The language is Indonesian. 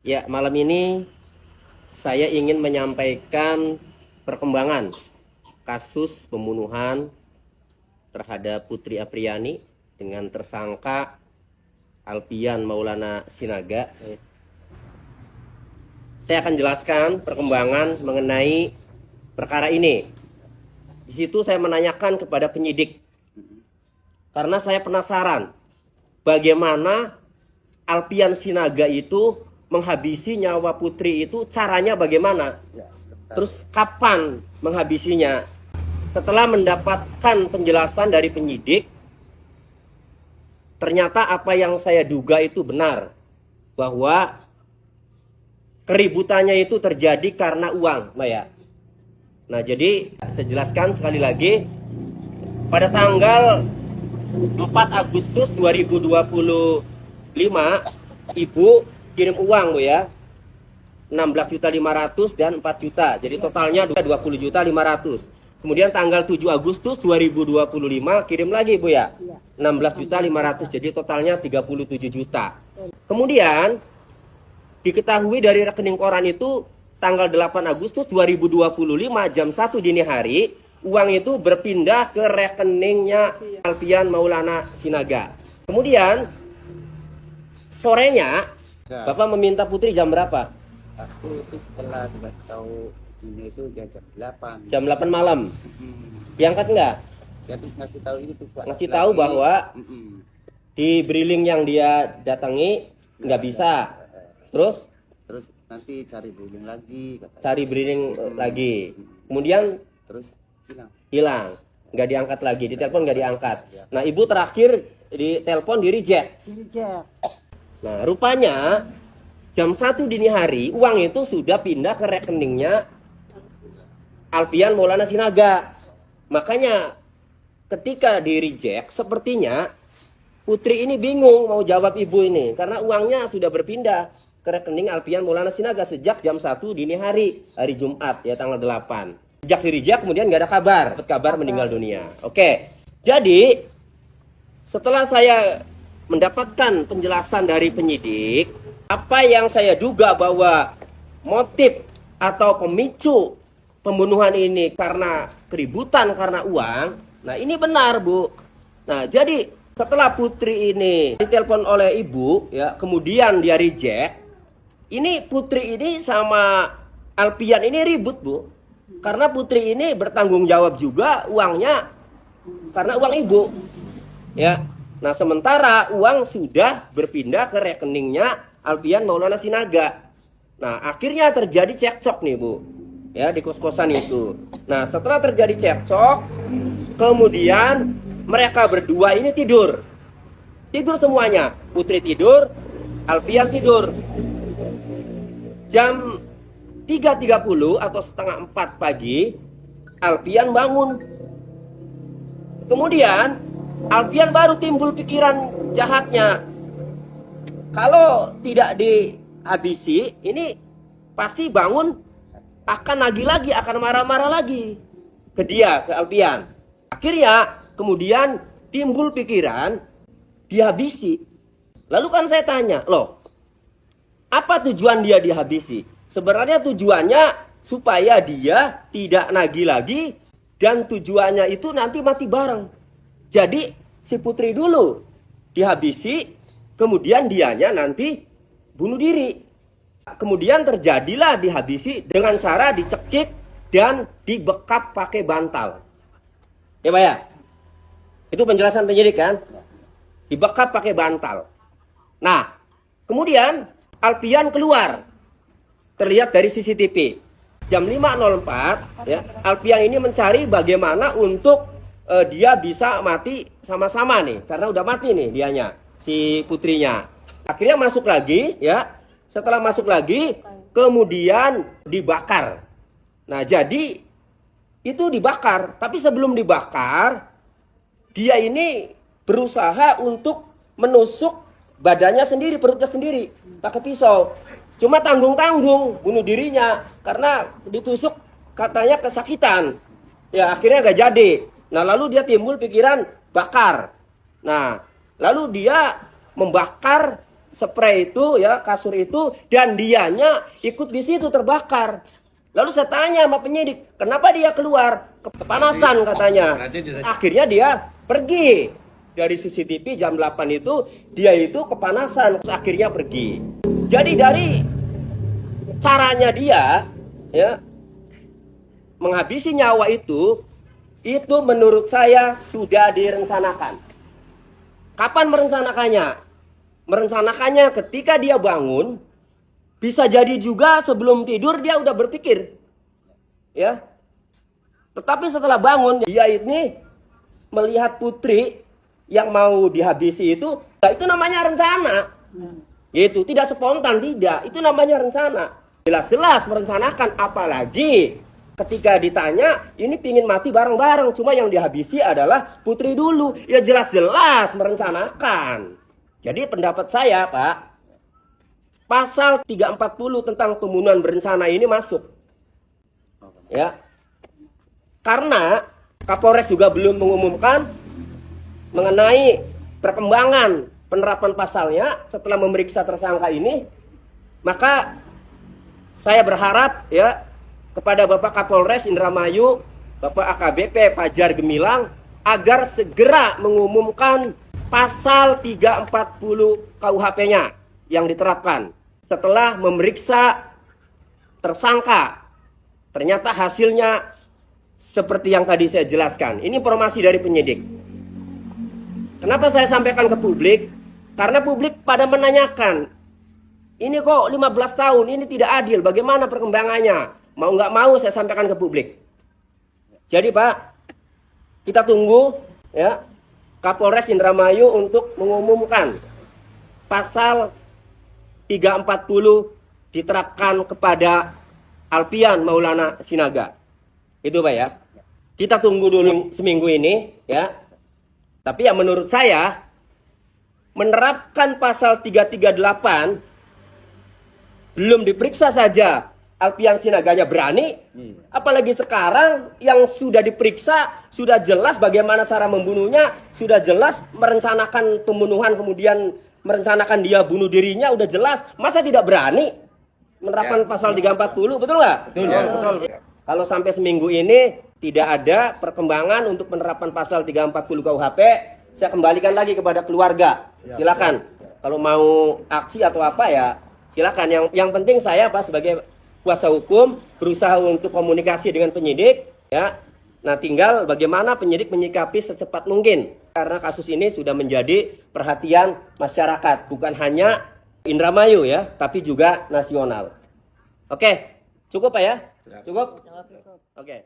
Ya, malam ini saya ingin menyampaikan perkembangan kasus pembunuhan terhadap Putri Apriyani dengan tersangka Alfian Maulana Sinaga. Saya akan jelaskan perkembangan mengenai perkara ini. Di situ saya menanyakan kepada penyidik karena saya penasaran bagaimana Alfian Sinaga itu menghabisi nyawa putri itu, caranya bagaimana, terus kapan menghabisinya. Setelah mendapatkan penjelasan dari penyidik, ternyata apa yang saya duga itu benar, bahwa keributannya itu terjadi karena uang, Mbak ya. Nah, jadi saya jelaskan sekali lagi, pada tanggal 4 Agustus 2025 Ibu kirim uang, Bu ya, 16.500.000 dan 4 juta, jadi totalnya 20.500.000. Kemudian tanggal 7 Agustus 2025 kirim lagi, Bu ya, 16.500.000, jadi totalnya 37 juta. Kemudian diketahui dari rekening koran itu tanggal 8 Agustus 2025 jam 1 dini hari, uang itu berpindah ke rekeningnya Alfian Maulana Sinaga. Kemudian sorenya Bapak meminta putri jam berapa? Aku itu setelah tahu ini itu jam 8. Jam 8 malam. Diangkat enggak? Ya terus ngasih tahu ini tuh Pak. Ngasih tahu bahwa di briling yang dia datangi nggak bisa. Terus nanti cari briling lagi katanya. Cari briling lagi. Kemudian Terus hilang. Nggak diangkat lagi, ditelepon nggak diangkat. Nah, ibu terakhir di telepon di reject. Nah, rupanya jam 1 dini hari uang itu sudah pindah ke rekeningnya Alfian Maulana Sinaga. Makanya ketika di reject, sepertinya putri ini bingung mau jawab ibu ini, karena uangnya sudah berpindah ke rekening Alfian Maulana Sinaga sejak jam 1 dini hari Jumat ya, tanggal 8. Sejak di reject kemudian nggak ada kabar, dapat kabar meninggal dunia. Oke, jadi setelah saya mendapatkan penjelasan dari penyidik, apa yang saya duga bahwa motif atau pemicu pembunuhan ini karena keributan, karena uang. Nah, ini benar, Bu. Nah, jadi setelah putri ini ditelepon oleh ibu ya, kemudian dia reject, ini putri ini sama Alfian ini ribut, Bu. Karena putri ini bertanggung jawab juga uangnya karena uang ibu. Ya. Nah, sementara uang sudah berpindah ke rekeningnya Alfian Maulana Sinaga. Nah, akhirnya terjadi cekcok nih, Bu. Ya, di kos-kosan itu. Nah, setelah terjadi cekcok, kemudian mereka berdua ini tidur. Tidur semuanya. Putri tidur, Alfian tidur. Jam 3.30 atau setengah 4 pagi, Alfian bangun. Kemudian Alfian baru timbul pikiran jahatnya. Kalau tidak dihabisi, ini pasti bangun akan nagih lagi, akan marah-marah lagi ke dia, ke Alfian. Akhirnya kemudian timbul pikiran dihabisi. Lalu kan saya tanya, loh, apa tujuan dia dihabisi? Sebenarnya tujuannya supaya dia tidak nagih lagi, dan tujuannya itu nanti mati bareng. Jadi si putri dulu dihabisi, kemudian dianya nanti bunuh diri. Kemudian terjadilah dihabisi dengan cara dicekik dan dibekap pakai bantal. Ya, Pak ya? Itu penjelasan penyidik kan? Dibekap pakai bantal. Nah, kemudian Alfian keluar. Terlihat dari CCTV. Jam 5.04 ya, Alfian ini mencari bagaimana untuk dia bisa mati sama-sama nih, karena udah mati nih dianya, si putrinya. Akhirnya masuk lagi ya. Setelah masuk lagi kemudian dibakar. Nah, jadi itu dibakar, tapi sebelum dibakar dia ini berusaha untuk menusuk badannya sendiri, perutnya sendiri pakai pisau. Cuma tanggung-tanggung bunuh dirinya karena ditusuk katanya kesakitan. Ya, akhirnya gak jadi. Nah, lalu dia timbul pikiran bakar. Nah, lalu dia membakar spray itu ya, kasur itu, dan dianya ikut di situ terbakar. Lalu saya tanya sama penyidik, kenapa dia keluar? Kepanasan katanya. Akhirnya dia pergi dari CCTV jam 8 itu, dia itu kepanasan, akhirnya pergi. Jadi dari caranya dia ya menghabisi nyawa itu menurut saya sudah direncanakan. Kapan merencanakannya? Merencanakannya ketika dia bangun, bisa jadi juga sebelum tidur dia udah berpikir. Ya. Tetapi setelah bangun, dia ini melihat putri yang mau dihabisi itu namanya rencana. Yaitu tidak spontan, tidak. Itu namanya rencana. Jelas-jelas merencanakan, apalagi ketika ditanya, ini pingin mati bareng-bareng, cuma yang dihabisi adalah putri dulu. Ya jelas-jelas merencanakan. Jadi pendapat saya, Pak, pasal 340 tentang pembunuhan berencana ini masuk. Ya. Karena Kapolres juga belum mengumumkan mengenai perkembangan penerapan pasalnya setelah memeriksa tersangka ini, maka saya berharap ya kepada Bapak Kapolres Indramayu, Bapak AKBP Fajar Gemilang agar segera mengumumkan pasal 340 KUHP-nya yang diterapkan setelah memeriksa tersangka. Ternyata hasilnya seperti yang tadi saya jelaskan. Ini informasi dari penyidik. Kenapa saya sampaikan ke publik? Karena publik pada menanyakan, ini kok 15 tahun, ini tidak adil, bagaimana perkembangannya? Mau nggak mau saya sampaikan ke publik. Jadi Pak, kita tunggu ya Kapolres Indramayu untuk mengumumkan pasal 340 diterapkan kepada Alfian Maulana Sinaga. Itu Pak ya. Kita tunggu dulu seminggu ini ya. Tapi ya menurut saya menerapkan pasal 338 belum diperiksa saja Alfian Sinaganya berani, apalagi sekarang yang sudah diperiksa sudah jelas bagaimana cara membunuhnya, sudah jelas merencanakan pembunuhan, kemudian merencanakan dia bunuh dirinya, udah jelas, masa tidak berani menerapkan pasal 340, betul nggak? Betul, ya. Betul. Kalau sampai seminggu ini tidak ada perkembangan untuk penerapan pasal 340 KUHP, saya kembalikan lagi kepada keluarga. Silakan. Kalau mau aksi atau apa ya, silakan. Yang penting saya Pak sebagai kuasa hukum berusaha untuk komunikasi dengan penyidik ya. Nah, tinggal bagaimana penyidik menyikapi secepat mungkin karena kasus ini sudah menjadi perhatian masyarakat, bukan hanya Indramayu ya, tapi juga nasional. Oke, cukup Pak ya? Cukup? Oke.